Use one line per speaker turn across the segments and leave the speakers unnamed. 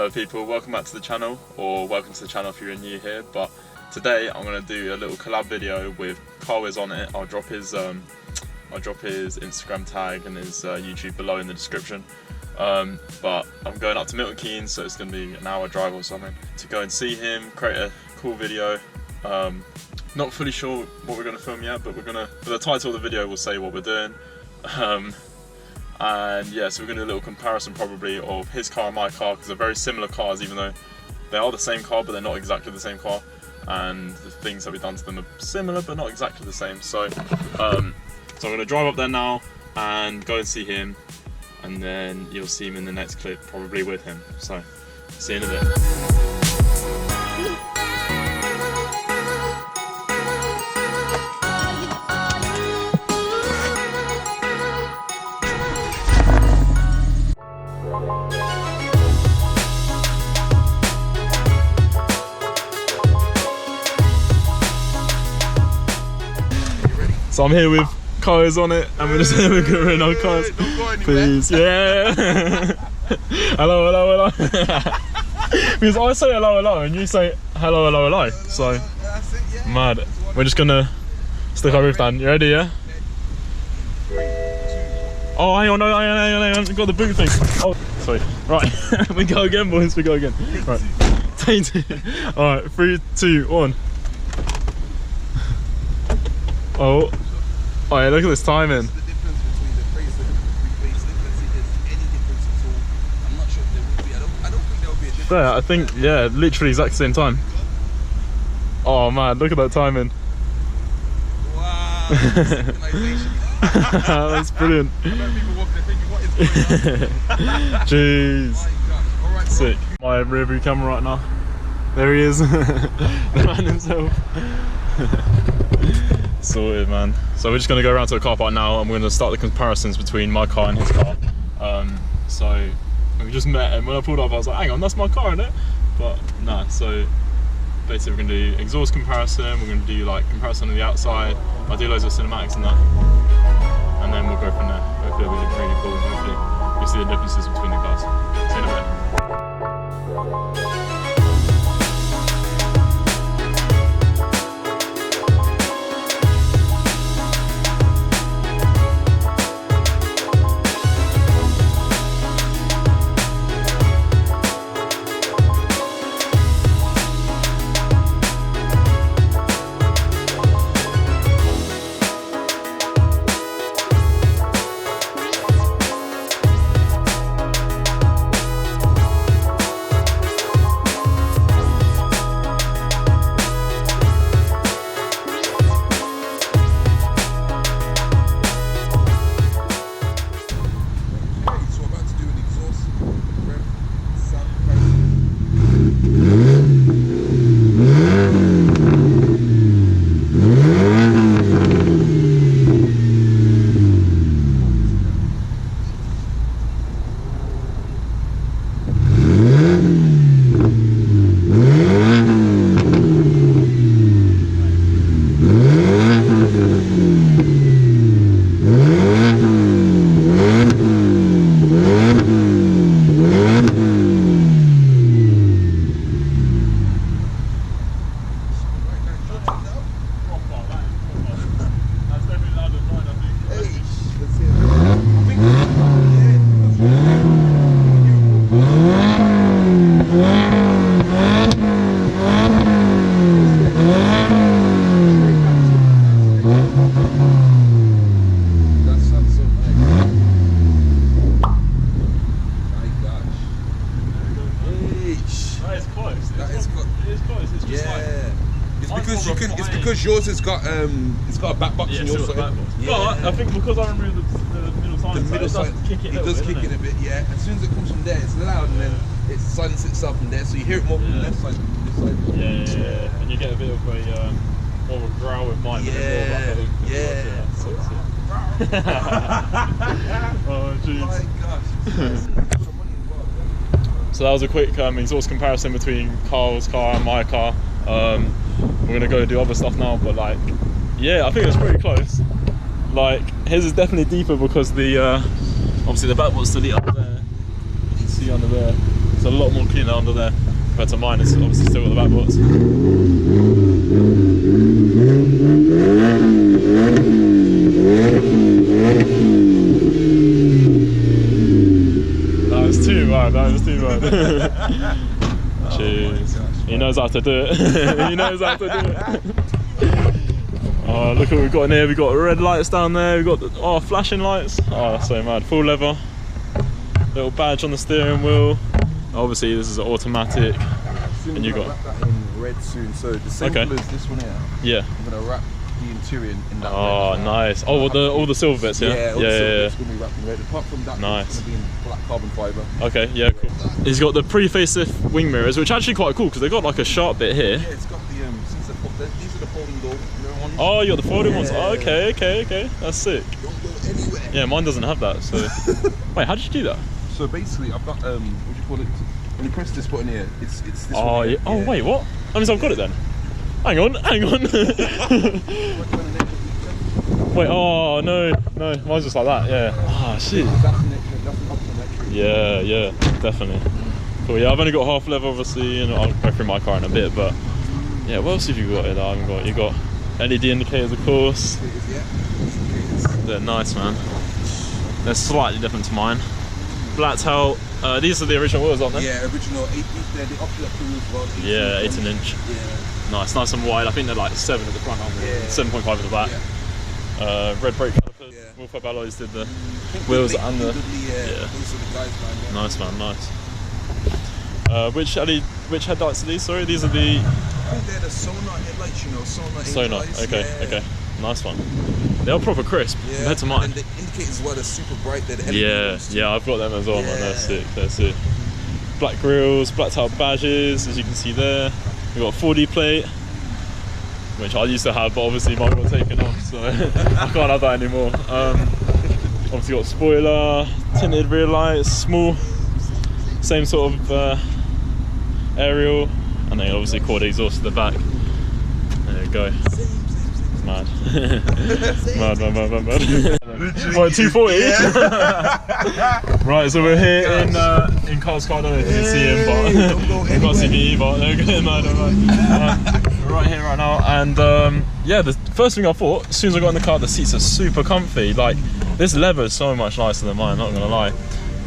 Hello people, welcome back to the channel, or welcome to the channel if you're new here. But today I'm going to do a little collab video with IS ONIT. I'll drop his Instagram tag and his YouTube below in the description. But I'm going up to Milton Keynes, so it's going to be an hour drive or something, to go and see him, create a cool video. Not fully sure what we're going to film yet, but we're going to, for the title of the video, we'll say what we're doing. And yeah, so we're going to do a little comparison probably of his car and my car, because they're very similar cars, even though they are the same car, but they're not exactly the same car. And the things that we've done to them are similar, but not exactly the same. So, I'm going to drive up there now and go and see him, and then you'll see him in the next clip, probably with him. So, see you in a bit. So I'm here with IS ONIT, and we're just here in our cars. Please, yeah. Hello. Because I say hello, and you say hello. So mad. We're just gonna stick our roof down. You ready? Yeah. Oh, hang on, got the boot thing. Oh, sorry. Right, we go again, boys. We go again. Right. All right, 3, 2, 1. Oh yeah, look at this timing.
The difference between the facelift and the facelift, let's see if there's any difference at all. I'm not sure if there would be. I don't think there would be a difference.
There, I think, yeah, literally exact same time. Oh man, look at that timing.
Wow, synchronization.
That's brilliant.
I know people walking there thinking, what is going on?
Jeez.
My gosh. All right,
Sick. My rear view camera right now. There he is. The man himself. Sorted, man. So we're just going to go around to the car park now, and we're going to start the comparisons between my car and his car. So we just met, and when I pulled up I was like, hang on, that's my car, isn't it? But nah, so basically we're going to do exhaust comparison, we're going to do like comparison on the outside, I'll do loads of cinematics and that, and then we'll go from there. Hopefully it'll be really cool, hopefully you'll see the differences between the cars. See you in a bit.
It's because yours has got a back box in yours.
But I think because I removed the middle side,
it does kick in a bit. Yeah. As soon as it comes from there, it's loud, and then it silences itself from there, so you hear it more from the left side than from this side. Yeah. And you get a bit of a more of a growl with mine. Yeah. Oh jeez. My gosh. So that was a quick exhaust comparison between Carl's car and my car. We're gonna go do other stuff now, but like, yeah, I think it's pretty close. Like, his is definitely deeper because the obviously the back was still lit up there. You can see under there.
It's a lot more cleaner under there compared to mine. It's obviously still got the back box. That was too bad. That was too bad. Jeez. He knows how to do it. He knows how to do it. Oh, look what we've got in here. We've got red lights down there. We've got the, flashing lights. Oh, that's so mad. Full leather. Little badge on the steering wheel. Obviously, this is automatic. And you got
that in red soon. So the same colour as this one here.
Yeah.
I'm gonna wrap the interior in that.
Oh,
red.
Nice. Oh, all the silver bits, yeah.
Yeah. It's gonna be wrapped in red. Apart from that,
nice.
It's gonna be in black carbon fibre.
Okay. Yeah. Cool. He's got the pre-facelift wing mirrors, which are actually quite cool because they've got like a sharp bit here.
Yeah, it's got the these are the folding door mirror ones.
Oh, you got the folding ones. Oh, okay. That's sick.
Don't go anywhere.
Yeah, mine doesn't have that. So, wait, how did you do that?
So basically, I've got what do you call it? When you press this button here, it's this
Oh,
one here.
yeah. Oh, wait, what? That means I've got it then. Hang on. Wait, oh no, mine's just like that. Yeah. Oh shit.
That's an optional electric.
Yeah, definitely. Cool. Yeah, I've only got half level, obviously, and I'll go through my car in a bit. But yeah, what else have you got here that I haven't got? You got LED indicators, of course.
Yeah.
They're nice, man. They're slightly different to mine. Black tail. These are the original wheels, aren't they?
Yeah, original 8 inch. They're the optional as well.
Yeah, 18 inch.
Yeah.
Nice and wide. I think they're like 7 at the front, aren't they?
Yeah.
7.5 at the back.
Yeah.
Red brake calipers.
Yeah.
Wolfab alloys did the wheels and the.
Yeah. Those are the guys, man. Yeah.
Nice, man. Nice. Which headlights are these? Sorry, these are the.
I think they're the Sonar headlights. You know, Sonar.
Okay.
Yeah.
Okay. Nice one. They are proper crisp compared to mine.
And the indicators as well are super bright. They're the LED ones too.
Yeah, I've got them as well, man.
Yeah.
They're sick. Black grills, black tail badges, as you can see there. We've got a 4D plate, which I used to have, but obviously mine got taken off, so I can't have that anymore. Obviously got spoiler, tinted rear lights, small, same sort of aerial, and then obviously quad exhaust at the back. There you go. Mad. mad. Right, 240.
Yeah.
Right, so we're here in Carl's car. I don't know if you can see him, but we've got CVE, but they're good, mad. We're right here right now, and yeah, the first thing I thought, as soon as I got in the car, the seats are super comfy. Like, this leather is so much nicer than mine, not gonna lie.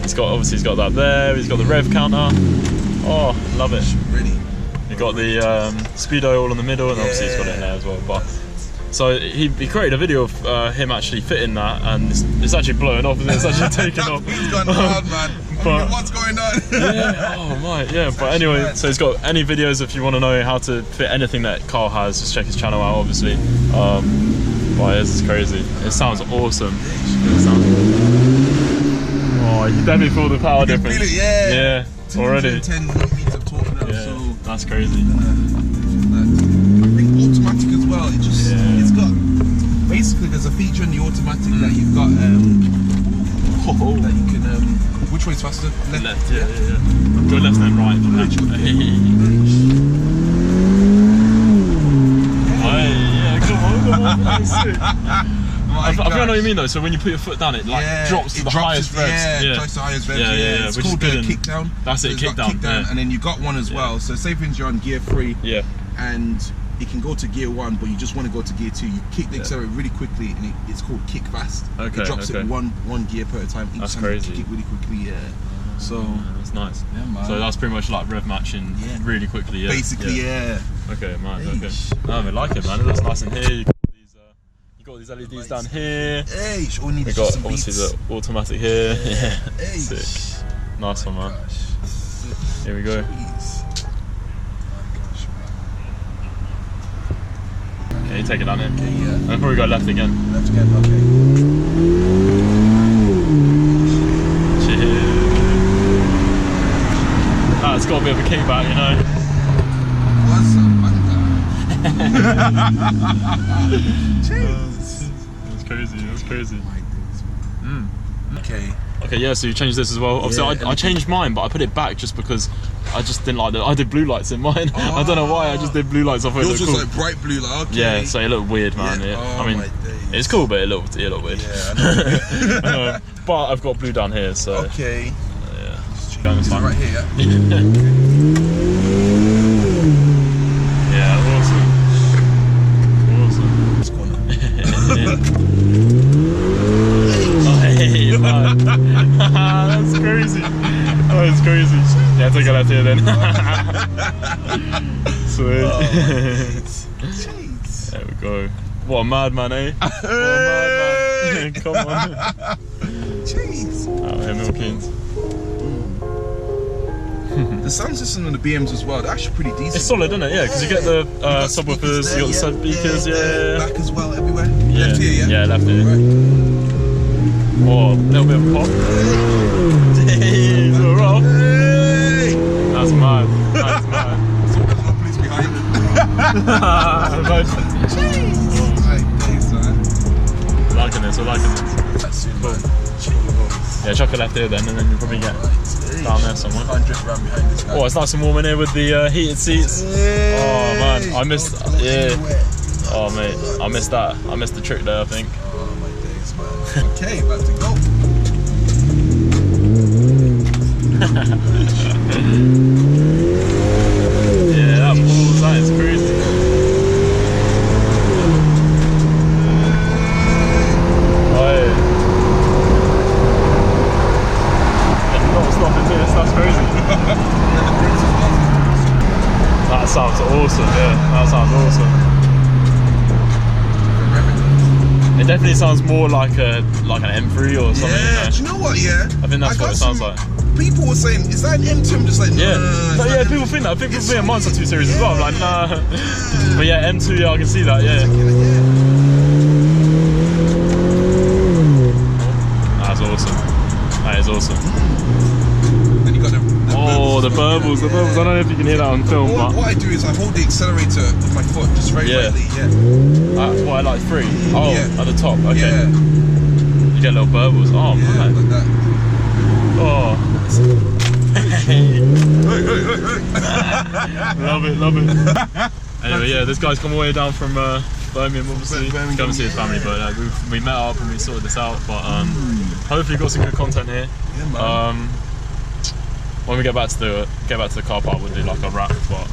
He's got that there, he's got the rev counter. Oh, love it.
Ready.
You've got the speedo all in the middle, and obviously he's got it in there as well. But so he created a video of him actually fitting that, and it's actually blowing off, and it's actually taking off.
It's gone hard, man.
But,
what's going on?
Yeah. Oh my. Yeah. But anyway, so he's got any videos if you want to know how to fit anything that Carl has. Just check his channel out, obviously. But this is crazy. It sounds awesome. Oh, you definitely feel the power difference.
Feel it, yeah.
Yeah. Already.
10 millimeters of torque now,
Yeah.
so
That's crazy.
I think automatic as well. It just it's got basically there's a feature in the automatic that you've got that you can which way is faster?
Left, yeah. Go left then right. Come on. That's sick. I know what you mean though. So when you put your foot down, it like drops to the highest revs.
Yeah, drops to the highest revs.
Yeah.
It's
Which
called
is good.
kick down.
That's it, kick down.
And then you got one as well. So say for instance you're on gear 3.
Yeah.
And it can go to gear 1, but you just want to go to gear 2. You kick the accelerator really quickly, and it's called kick fast.
Okay.
It drops it one gear per time.
That's
time
crazy.
You kick it really quickly. Yeah. So
that's nice.
Yeah, man.
So that's pretty much like rev matching really quickly. Yeah.
Basically, yeah.
Okay, man. Okay. No, I like it, man. It looks nice in here. You got these LEDs down here.
Hey,
we got obviously the automatic here. Yeah.
Hey.
Sick. Nice one, man. Here we go. Okay, you take it down here.
Okay, yeah.
And before we go left again.
Left again, okay.
Cheers. That's got a bit of a kickback, you know.
What's up,
That's crazy. That's crazy.
Okay.
Okay, yeah, so you changed this as well. Obviously, I changed mine, but I put it back just because I just didn't like that. I did blue lights in mine. I don't know why, I just did blue lights. I thought it looked cool.
Yours was like bright blue, like, okay.
Yeah, so it looked weird, man.
Yeah.
I mean, it's cool, but it looked weird.
Yeah, I know.
But I've got blue down here, so.
Okay.
Yeah.
Let's change Is it right here, yeah?
Yeah, awesome. Awesome.
This corner.
Oh, hey, man. That's crazy. Oh, it's crazy. Yeah, take a left here then. Sweet.
Oh, jeez.
There we go. What a madman, eh? What a madman. Come on.
Jeez.
Out here, Milkins.
The sound system on the BMs as well, they're actually pretty decent.
It's solid, isn't it? Yeah, because you get the subwoofers, you got the sub speakers, yeah.
Back as well, everywhere.
Yeah.
Left here, yeah?
Yeah, left here.
Right.
Oh, a little bit of pop. Jeez, we're off.
Hey!
That's mad. That's mad.
So there's no police behind.
Jeez.
Right, thanks, man.
We're liking this, we're liking this.
That's it, man.
Yeah, chuck a left here then, and then you'll probably get down there somewhere.
Can't drift around behind this guy.
Oh, it's nice and warm in here with the heated seats.
Hey!
Oh man, I missed. Yeah. Oh mate, I missed that. I missed the trick there, I think.
Oh my days, man. Okay, about to go.
Yeah, that pulls. That is crazy. Oh yeah. And not stopping this. That's crazy. That sounds awesome. Yeah, that sounds awesome. It definitely sounds more like an M3 or something.
Yeah, do you know what? Yeah,
I think that's what it sounds like.
People were saying, "Is that an M2?" I'm just like,
Yeah,
nah,
yeah. People think that. People think a Monster 2 series as well. I'm like, nah. But yeah, M2. Yeah, I can see that. Yeah. That's awesome. That is awesome.
Then you got the
the burbles. The burbles. I don't know if you can hear that on film, but
what I do is I hold the accelerator with my foot, just very lightly. Yeah.
That's why I like 3. Oh,
Yeah.
at the top. Okay.
Yeah.
You get little burbles. Oh
Yeah,
man.
like that.
Oh. Love it, love it. Anyway, yeah, this guy's come all the way down from Birmingham, obviously.
Birmingham,
Come and see his family, but we met up and we sorted this out. But hopefully, got some good content here.
Yeah, man.
When we get back to the car park, we'll do like a wrap. But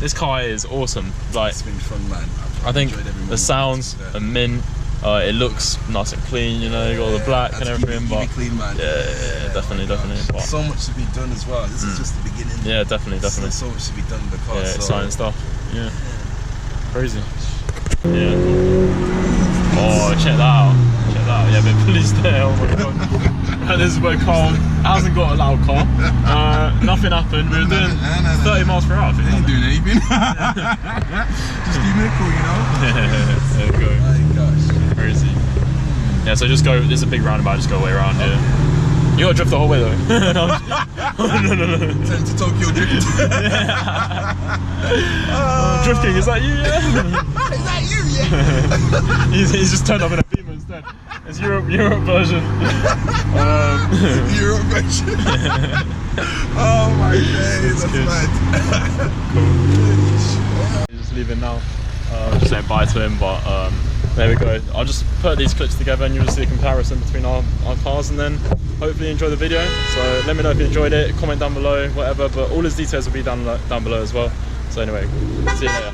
this car is awesome. Like,
It's been fun, man.
I think
enjoyed every
the
moment.
sounds are mint. It looks nice and clean, you know, you got all the black and everything, but
clean, man.
yeah, definitely. But
So much to be done as well. This is just the beginning.
yeah, definitely.
So much to be done with the car.
Yeah,
so.
exciting stuff. Yeah, crazy. Yeah. Oh, check that out. Check that out. Yeah, but police there. Oh my god. And this is where Carl hasn't got a loud car. Nothing happened. We were doing 30 miles per hour. I think.
Ain't doing anything. Just keep it cool, you know.
There we go.
My gosh.
Crazy. Yeah, so just go. There's a big roundabout. Just go all the way around. Yeah. You gotta drift the whole way though. No.
Turn to Tokyo Drift.
Drift King, is that you? Yeah.
Is that you? Yeah.
he's just turned up in a Beamer instead. It's Europe version.
Europe version. Oh my days, that's
good.
mad.
He's just leaving now. Just saying bye to him, but there we go. I'll just put these clips together and you'll see a comparison between our cars, and then hopefully you enjoy the video. So let me know if you enjoyed it, comment down below, whatever, but all his details will be down below as well. So anyway, see you later.